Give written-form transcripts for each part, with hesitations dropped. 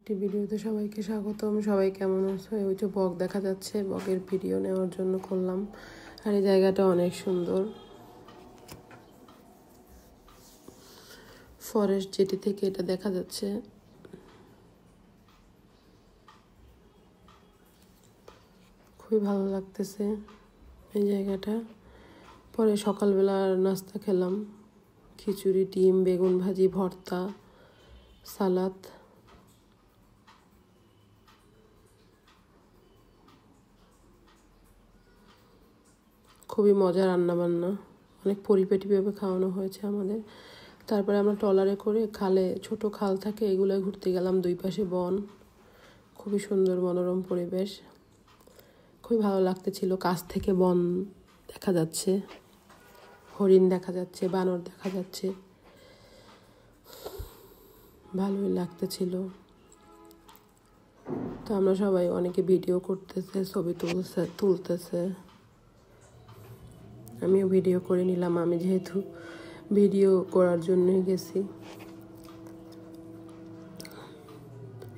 একটি ভিডিওতে সবাইকে স্বাগতম। সবাই কেমন আছো? ওই যে বক দেখা যাচ্ছে, বকের ভিডিও নেওয়ার জন্য করলাম। আর এই জায়গাটা অনেক সুন্দর, ফরেস্ট জেটি থেকে এটা দেখা যাচ্ছে। খুবই ভালো লাগতেছে এই জায়গাটা। পরে সকালবেলা নাস্তা খেলাম, খিচুড়ি, ডিম, বেগুন ভাজি, ভর্তা, সালাদ। খুবই মজা রান্নাবান্না, অনেক পরিপাটিভাবে খাওয়ানো হয়েছে আমাদের। তারপরে আমরা ট্রলারে করে খালে, ছোট খাল থাকে, এগুলো ঘুরতে গেলাম। দুই পাশে বন, খুবই সুন্দর মনোরম পরিবেশ, খুবই ভালো লাগতেছিল। কাছ থেকে বন দেখা যাচ্ছে, হরিণ দেখা যাচ্ছে, বানর দেখা যাচ্ছে, ভালোই লাগতেছিল। তো আমরা সবাই অনেকে ভিডিও করতেছে, ছবি তুলতেছে। আমিও ভিডিও করে নিলাম, আমি যেহেতু ভিডিও করার জন্যই গেছি।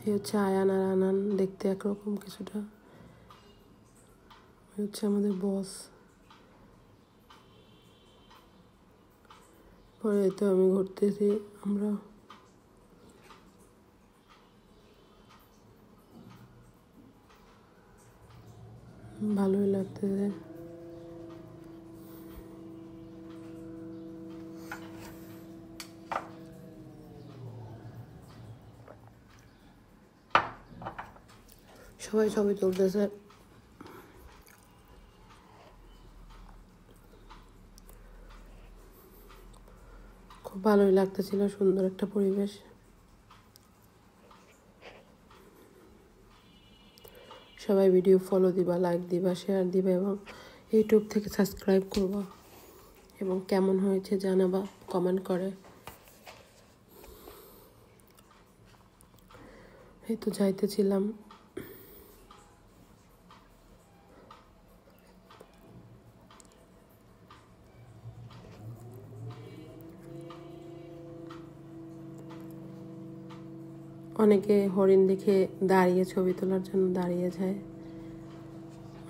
এই হচ্ছে আয়ান আর আনান, দেখতে একরকম কিছুটা। হচ্ছে আমাদের বস। পরে তো আমি ঘুরতেছি, আমরা ভালোই লাগতেছে। সবাই ছবি তুলতেছে। খুব ভালোই লাগতেছিল, সুন্দর একটা পরিবেশ। সবাই ভিডিও ফলো দিবা, লাইক দিবা, শেয়ার দিবা এবং ইউটিউব থেকে সাবস্ক্রাইব করবা এবং কেমন হয়েছে জানাবা কমেন্ট করে। এই তো যাইতেছিলাম। অনেকে হরিণ দেখে দাঁড়িয়ে ছবি তোলার জন্য দাঁড়িয়ে যায়,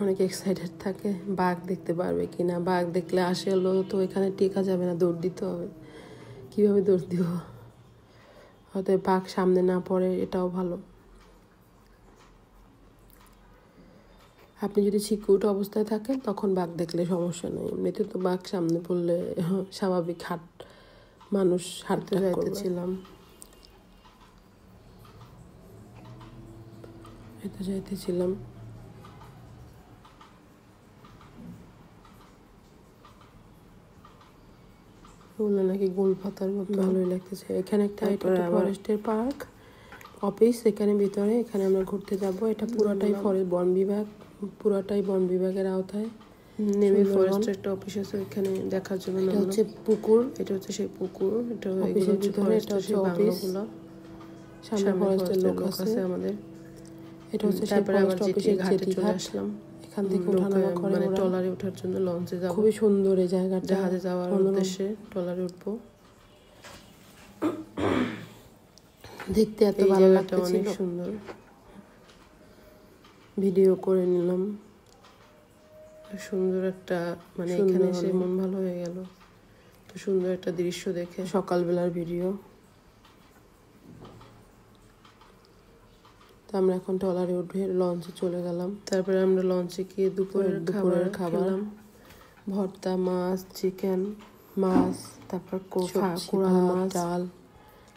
অনেকে এক্সাইটেড থাকে বাঘ দেখতে পারবে কিনা। বাঘ দেখলে আসলেও তো এখানে টেকা যাবে না, দৌড় দিতে হবে। কিভাবে দৌড় দিব? হয়তো বাঘ সামনে না পড়ে, এটাও ভালো। আপনি যদি সিকিউর অবস্থায় থাকেন তখন বাঘ দেখলে সমস্যা নেই, এমনিতে তো বাঘ সামনে পড়লে স্বাভাবিক মানুষ হাঁটতে যাইতেছিলাম। হেঁটে যাইতেছিলাম। ওগুলো নাকি গোল পাতার মতো, ভালোই লাগতেছে। এখানে একটা ফরেস্টের পার্ক অফিস, এখানে ভিতরে, এখানে আমরা ঘুরতে যাব। এটা পুরোটাই বন বিভাগ, পুরোটাই বন বিভাগের আওতায়। নেমে ফরেস্টের একটা অফিস আছে, ওইখানে দেখার জন্য। এটা হচ্ছে পুকুর, এটা হচ্ছে সেই পুকুর। এটা অফিসের ভিতরে, এটা হচ্ছে বাংলোগুলো। সামনে ফরেস্টের লোক আছে আমাদের। এটা হচ্ছে তারপরে আবার অফিসের ঘাটে চলে আসলাম। এখান থেকে ওঠানামা করে, মানে ট্রলারে ওঠার জন্য লঞ্চে যাব। খুবই সুন্দর এই জায়গাটা, জাহাজে যাওয়ার উদ্দেশ্যে ট্রলারে উঠবো। দেখতে এত ভালো লাগতেছিল, অনেক সুন্দর। ভিডিও করে নিলাম। সুন্দর একটা, মানে এখানে এসে মন ভালো হয়ে গেল। তো সুন্দর একটা দৃশ্য দেখে, সকালবেলার ভিডিও। তো আমরা এখন ট্রলারে উঠে লঞ্চে চলে গেলাম। তারপরে আমরা লঞ্চে গিয়ে দুপুরের খাবার, ভর্তা, মাছ, চিকেন, মাছ, তারপর কোরাল মাছ, ডাল,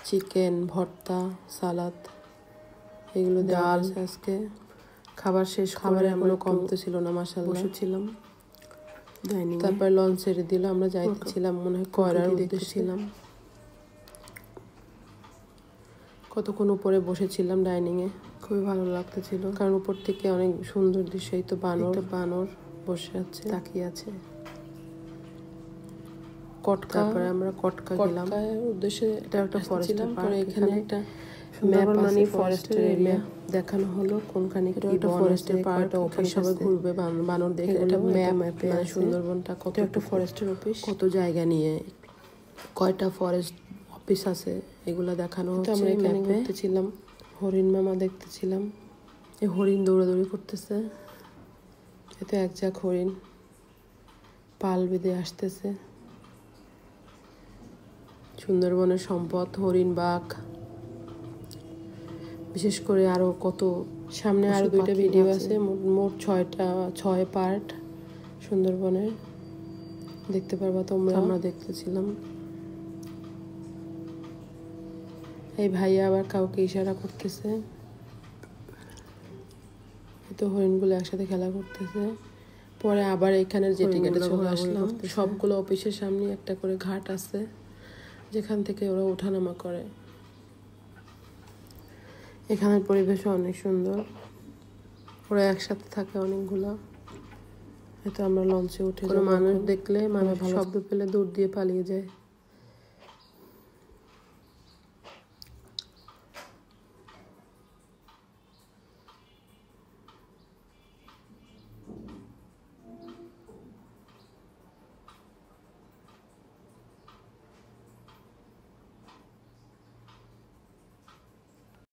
চিকেন, ভর্তা, সালাদ, এগুলো ডাল। আজকে খাবার শেষ, খাবারে এমনও কমতে ছিল না, মাশাআল্লাহ। বসেছিলাম, তারপর লঞ্চ ছেড়ে দিল। আমরা যাইতেছিলাম মনে হয় কয়রার দেখতেছিলাম। কতক্ষণ উপরে বসেছিলাম ডাইনিংয়ে, খুবই ভালো লাগতেছিল, কারণ উপর থেকে অনেক সুন্দর দৃশ্য। এই তো বানর বসে আছে, তাকিয়ে আছে। তারপরে আমরা কটকা গেলাম উদ্দেশ্যে। এটা একটা ফরেস্টের পার্ক, এখানে একটা ম্যাপ, মানে ফরেস্টের এরিয়া দেখানো হলো কোনখানে কি ফরেস্টের পার্ক। ওখানে সবাই ঘুরবে, বানর দেখে। এটা ম্যাপে, মানে সুন্দরবনটা কত একটা ফরেস্টের অফিস, কত জায়গা নিয়ে কয়টা ফরেস্ট অফিস আছে, এগুলা দেখানো হচ্ছে। আমরা এখানে ঘুরতেছিলাম, হরিণ মামা দেখতেছিলাম। এই হরিণ দৌড়াদৌড়ি করতেছে, এতে এক ঝাঁক হরিণ পাল বেঁধে আসতেছে। সুন্দরবনের সম্পদ হরিণ, বাঘ, বিশেষ করে আরো কত সামনে আরো 2টা ভিডিও আছে, মোট 6 পার্ট সুন্দরবনের, দেখতে পারবা তোমরা। আমরা দেখতেছিলাম। এই ভাইয়া আবার কাউকে ইশারা করতেছে, তো হরিণগুলো একসাথে খেলা করতেছে। পরে আবার এখানের যে টিকেটে চলে আসলাম। সবগুলো অফিসের সামনে একটা করে ঘাট আছে, যেখান থেকে ওরা ওঠানামা করে। এখানের পরিবেশও অনেক সুন্দর, ওরা একসাথে থাকে অনেকগুলো। হয়তো আমরা লঞ্চে উঠে, মানুষ দেখলে মানে শব্দ পেলে দৌড় দিয়ে পালিয়ে যায়।